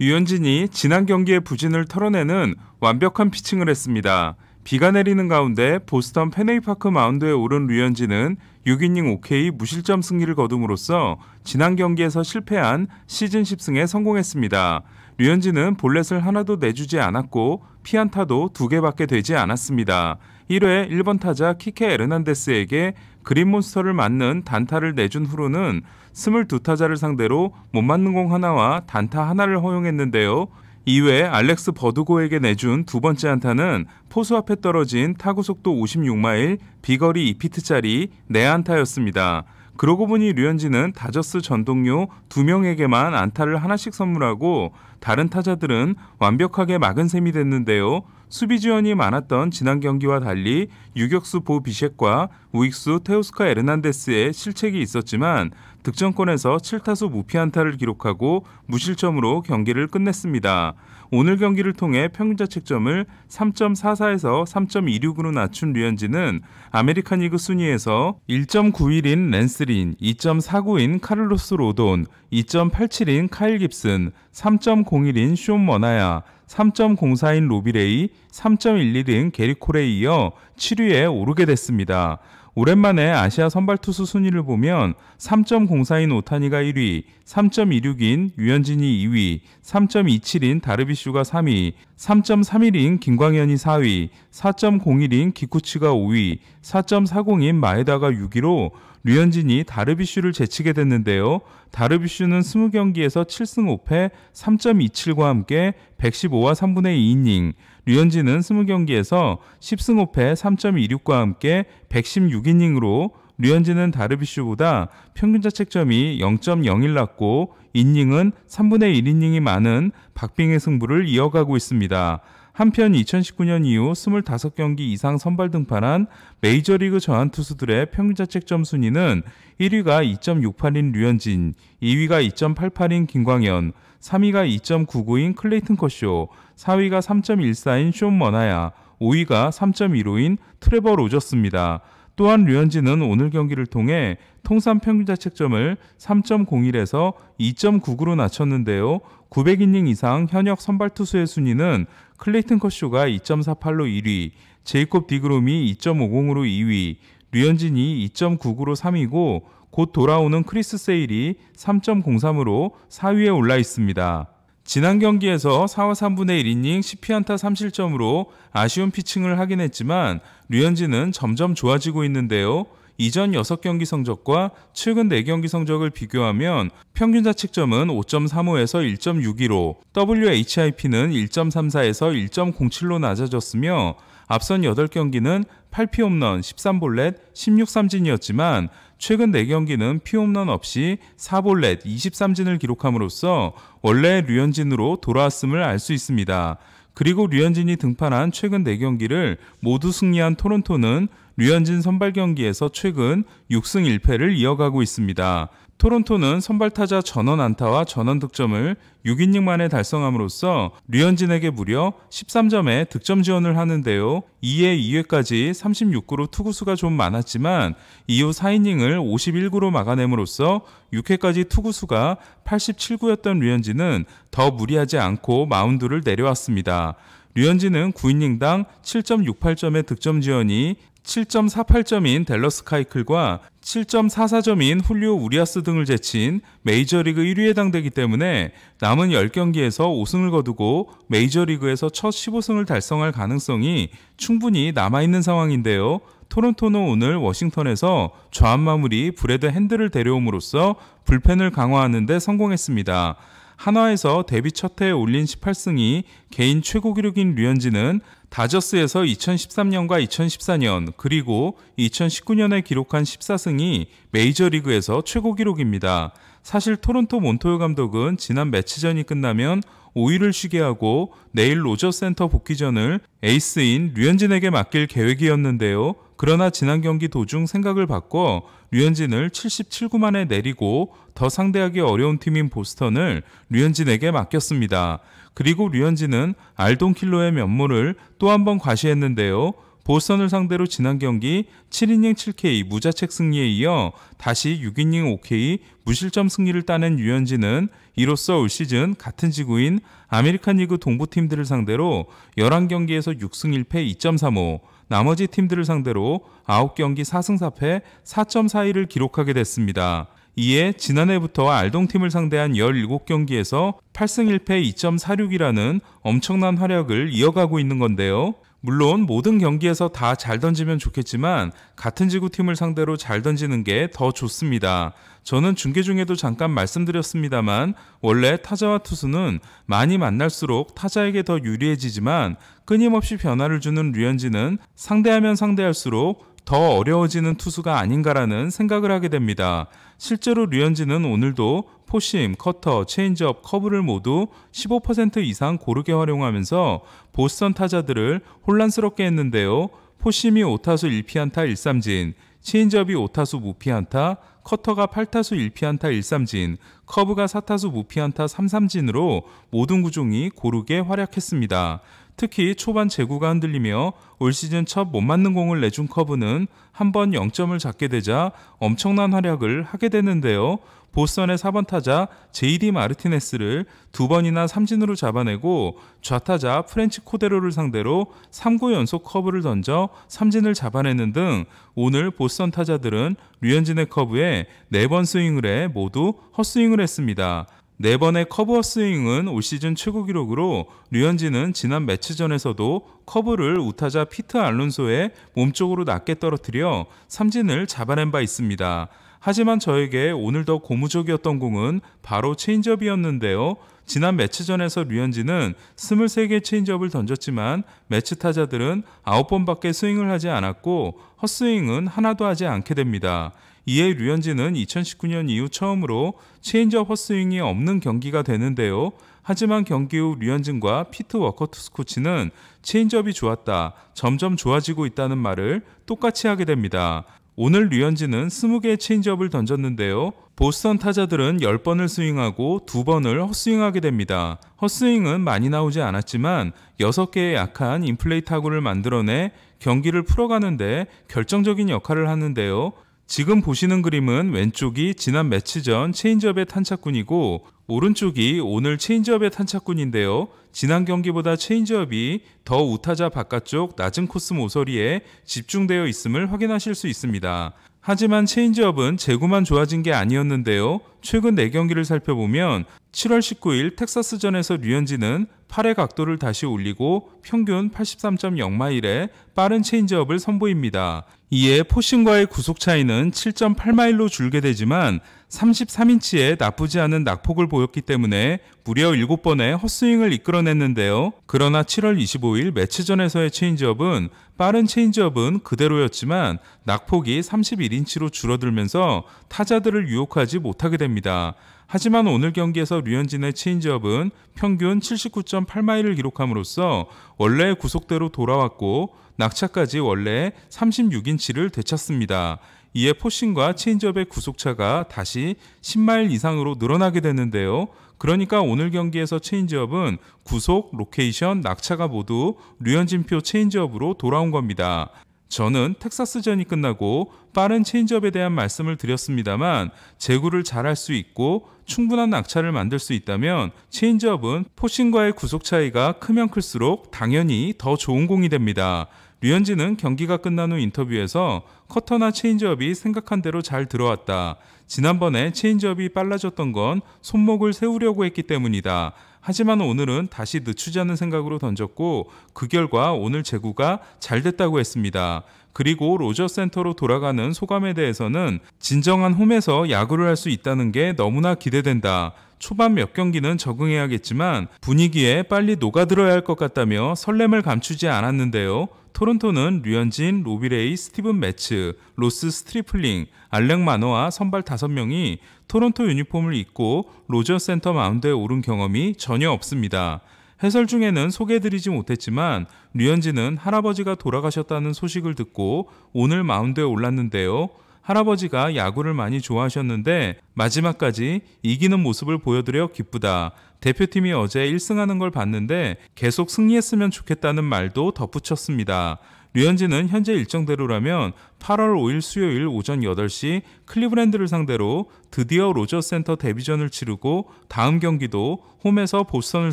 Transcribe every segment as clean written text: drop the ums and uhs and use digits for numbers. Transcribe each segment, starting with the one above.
류현진이 지난 경기의 부진을 털어내는 완벽한 피칭을 했습니다. 비가 내리는 가운데 보스턴 페네이파크 마운드에 오른 류현진은 6이닝 5K 무실점 승리를 거둠으로써 지난 경기에서 실패한 시즌 10승에 성공했습니다. 류현진은 볼넷을 하나도 내주지 않았고 피안타도 2개밖에 되지 않았습니다. 1회 1번 타자 키케 에르난데스에게 그린몬스터를 맞는 단타를 내준 후로는 22타자를 상대로 못 맞는 공 하나와 단타 하나를 허용했는데요. 이외에 알렉스 버두고에게 내준 두 번째 안타는 포수 앞에 떨어진 타구 속도 56마일, 비거리 2피트짜리 내안타였습니다. 그러고 보니 류현진은 다저스 전 동료 2명에게만 안타를 하나씩 선물하고 다른 타자들은 완벽하게 막은 셈이 됐는데요. 수비 지원이 많았던 지난 경기와 달리 유격수 보 비셰과 우익수 테오스카 에르난데스의 실책이 있었지만 득점권에서 7타수 무피안타를 기록하고 무실점으로 경기를 끝냈습니다. 오늘 경기를 통해 평균자책점을 3.44에서 3.26으로 낮춘 류현진은 아메리칸 리그 순위에서 1.91인 랜스 린, 2.49인 카를로스 로돈, 2.87인 카일 깁슨, 3.01인 숀 머나야, 3.04인 로비레이, 3.11인 게리 콜에 이어 7위에 오르게 됐습니다. 오랜만에 아시아 선발 투수 순위를 보면 3.04인 오타니가 1위, 3.26인 류현진이 2위, 3.27인 다르비슈가 3위, 3.31인 김광현이 4위, 4.01인 기쿠치가 5위, 4.40인 마에다가 6위로 류현진이 다르비슈를 제치게 됐는데요. 다르비슈는 20경기에서 7승 5패 3.27과 함께 115와 3분의 2이닝, 류현진은 20경기에서 10승 5패 3.26과 함께 116이닝으로 류현진은 다르비슈보다 평균자책점이 0.01 낮고 이닝은 3분의 1이닝이 많은 박빙의 승부를 이어가고 있습니다. 한편 2019년 이후 25경기 이상 선발 등판한 메이저리그 전환 투수들의 평균자책점 순위는 1위가 2.68인 류현진, 2위가 2.88인 김광현, 3위가 2.99인 클레이튼 커쇼, 4위가 3.14인 숀 머나야, 5위가 3.15인 트레버 로저스입니다. 또한 류현진은 오늘 경기를 통해 통산 평균자책점을 3.01에서 2.99로 낮췄는데요. 900이닝 이상 현역 선발 투수의 순위는 클레이튼 커쇼가 2.48로 1위, 제이콥 디그롬이 2.50으로 2위, 류현진이 2.99로 3위고 곧 돌아오는 크리스 세일이 3.03으로 4위에 올라 있습니다. 지난 경기에서 4와 3분의 1이닝 10피안타 3실점으로 아쉬운 피칭을 하긴 했지만 류현진은 점점 좋아지고 있는데요. 이전 6경기 성적과 최근 4경기 성적을 비교하면 평균자책점은 5.35에서 1.62로, WHIP는 1.34에서 1.07로 낮아졌으며 앞선 8경기는 8피 홈런, 13볼넷, 16삼진이었지만 최근 4경기는 피홈런 없이 4볼넷, 23진을 기록함으로써 원래 류현진으로 돌아왔음을 알 수 있습니다. 그리고 류현진이 등판한 최근 4경기를 모두 승리한 토론토는 류현진 선발 경기에서 최근 6승 1패를 이어가고 있습니다. 토론토는 선발타자 전원 안타와 전원 득점을 6이닝 만에 달성함으로써 류현진에게 무려 13점의 득점 지원을 하는데요. 2회 2회까지 36구로 투구수가 좀 많았지만 이후 4이닝을 51구로 막아냄으로써 6회까지 투구수가 87구였던 류현진은 더 무리하지 않고 마운드를 내려왔습니다. 류현진은 9이닝당 7.68점의 득점 지원이 7.48점인 댈러스 카이클과 7.44점인 훌리오 우리아스 등을 제친 메이저리그 1위에 해당되기 때문에 남은 10경기에서 5승을 거두고 메이저리그에서 첫 15승을 달성할 가능성이 충분히 남아있는 상황인데요. 토론토는 오늘 워싱턴에서 좌완 마무리 브래드 핸들을 데려옴으로써 불펜을 강화하는 데 성공했습니다. 한화에서 데뷔 첫 해에 올린 18승이 개인 최고 기록인 류현진은 다저스에서 2013년과 2014년 그리고 2019년에 기록한 14승이 메이저리그에서 최고 기록입니다. 사실 토론토 몬토요 감독은 지난 매치전이 끝나면 5일을 쉬게 하고 내일 로저스 센터 복귀전을 에이스인 류현진에게 맡길 계획이었는데요. 그러나 지난 경기 도중 생각을 바꿔 류현진을 77구 만에 내리고 더 상대하기 어려운 팀인 보스턴을 류현진에게 맡겼습니다. 그리고 류현진은 알돈 킬러의 면모를 또 한 번 과시했는데요. 보스턴을 상대로 지난 경기 7이닝 7K 무자책 승리에 이어 다시 6이닝 5K 무실점 승리를 따낸 류현진은 이로써 올 시즌 같은 지구인 아메리칸 리그 동부팀들을 상대로 11경기에서 6승 1패 2.35, 나머지 팀들을 상대로 9경기 4승 4패 4.42를 기록하게 됐습니다. 이에 지난해부터 알동팀을 상대한 17경기에서 8승 1패 2.46이라는 엄청난 활약을 이어가고 있는 건데요. 물론 모든 경기에서 다 잘 던지면 좋겠지만 같은 지구팀을 상대로 잘 던지는 게 더 좋습니다. 저는 중계 중에도 잠깐 말씀드렸습니다만 원래 타자와 투수는 많이 만날수록 타자에게 더 유리해지지만 끊임없이 변화를 주는 류현진은 상대하면 상대할수록 더 어려워지는 투수가 아닌가라는 생각을 하게 됩니다. 실제로 류현진은 오늘도 포심, 커터, 체인지업, 커브를 모두 15% 이상 고르게 활용하면서 보스턴 타자들을 혼란스럽게 했는데요. 포심이 5타수 1피안타 1삼진, 체인지업이 5타수 무피안타, 커터가 8타수 1피안타 1삼진, 커브가 4타수 무피안타 3삼진으로 모든 구종이 고르게 활약했습니다. 특히 초반 제구가 흔들리며 올 시즌 첫 못 맞는 공을 내준 커브는 한 번 0점을 잡게 되자 엄청난 활약을 하게 되는데요. 보스턴의 4번 타자 JD 마르티네스를 2번이나 삼진으로 잡아내고 좌타자 프렌치 코데로를 상대로 3구 연속 커브를 던져 삼진을 잡아내는 등 오늘 보스턴 타자들은 류현진의 커브에 4번 스윙을 해 모두 헛스윙을 했습니다. 4번의 커브 헛스윙은 올 시즌 최고 기록으로 류현진은 지난 매치전에서도 커브를 우타자 피트 알론소의 몸쪽으로 낮게 떨어뜨려 삼진을 잡아낸 바 있습니다. 하지만 저에게 오늘 더 고무적이었던 공은 바로 체인지업이었는데요. 지난 매치전에서 류현진은 23개의 체인지업을 던졌지만 매치 타자들은 9번밖에 스윙을 하지 않았고 헛스윙은 하나도 하지 않게 됩니다. 이에 류현진은 2019년 이후 처음으로 체인지업 헛스윙이 없는 경기가 되는데요. 하지만 경기 후 류현진과 피트 워커투스 코치는 체인지업이 좋았다, 점점 좋아지고 있다는 말을 똑같이 하게 됩니다. 오늘 류현진은 20개의 체인지업을 던졌는데요. 보스턴 타자들은 10번을 스윙하고 2번을 헛스윙하게 됩니다. 헛스윙은 많이 나오지 않았지만 6개의 약한 인플레이 타구를 만들어내 경기를 풀어가는데 결정적인 역할을 하는데요. 지금 보시는 그림은 왼쪽이 지난 매치전 체인지업의 탄착군이고 오른쪽이 오늘 체인지업의 탄착군인데요. 지난 경기보다 체인지업이 더 우타자 바깥쪽 낮은 코스 모서리에 집중되어 있음을 확인하실 수 있습니다. 하지만 체인지업은 제구만 좋아진 게 아니었는데요. 최근 4경기를 살펴보면 7월 19일 텍사스전에서 류현진은 팔의 각도를 다시 올리고 평균 83.0마일의 빠른 체인지업을 선보입니다. 이에 포심과의 구속 차이는 7.8마일로 줄게 되지만 33인치의 나쁘지 않은 낙폭을 보였기 때문에 무려 7번의 헛스윙을 이끌어냈는데요. 그러나 7월 25일 매치전에서의 체인지업은 빠른 체인지업은 그대로였지만 낙폭이 31인치로 줄어들면서 타자들을 유혹하지 못하게 됩니다. 하지만 오늘 경기에서 류현진의 체인지업은 평균 79.8마일을 기록함으로써 원래의 구속대로 돌아왔고 낙차까지 원래 36인치를 되찾습니다. 이에 포심과 체인지업의 구속차가 다시 10마일 이상으로 늘어나게 되는데요. 그러니까 오늘 경기에서 체인지업은 구속, 로케이션, 낙차가 모두 류현진표 체인지업으로 돌아온 겁니다. 저는 텍사스전이 끝나고 빠른 체인지업에 대한 말씀을 드렸습니다만 제구를 잘할 수 있고 충분한 낙차를 만들 수 있다면 체인지업은 포심과의 구속 차이가 크면 클수록 당연히 더 좋은 공이 됩니다. 류현진은 경기가 끝난 후 인터뷰에서 커터나 체인지업이 생각한 대로 잘 들어왔다. 지난번에 체인지업이 빨라졌던 건 손목을 세우려고 했기 때문이다. 하지만 오늘은 다시 늦추자는 생각으로 던졌고 그 결과 오늘 제구가 잘 됐다고 했습니다. 그리고 로저 센터로 돌아가는 소감에 대해서는 진정한 홈에서 야구를 할 수 있다는 게 너무나 기대된다. 초반 몇 경기는 적응해야겠지만 분위기에 빨리 녹아들어야 할 것 같다며 설렘을 감추지 않았는데요. 토론토는 류현진, 로비레이, 스티븐 매츠, 로스 스트리플링, 알렉 마노아 선발 5명이 토론토 유니폼을 입고 로저 센터 마운드에 오른 경험이 전혀 없습니다. 해설 중에는 소개해드리지 못했지만 류현진은 할아버지가 돌아가셨다는 소식을 듣고 오늘 마운드에 올랐는데요. 할아버지가 야구를 많이 좋아하셨는데 마지막까지 이기는 모습을 보여드려 기쁘다. 대표팀이 어제 1승하는 걸 봤는데 계속 승리했으면 좋겠다는 말도 덧붙였습니다. 류현진은 현재 일정대로라면 8월 5일 수요일 오전 8시 클리브랜드를 상대로 드디어 로저스 센터 데뷔전을 치르고 다음 경기도 홈에서 보스턴을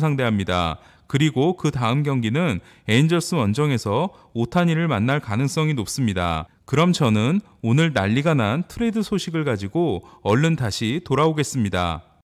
상대합니다. 그리고 그 다음 경기는 에인절스 원정에서 오타니를 만날 가능성이 높습니다. 그럼 저는 오늘 난리가 난 트레이드 소식을 가지고 얼른 다시 돌아오겠습니다.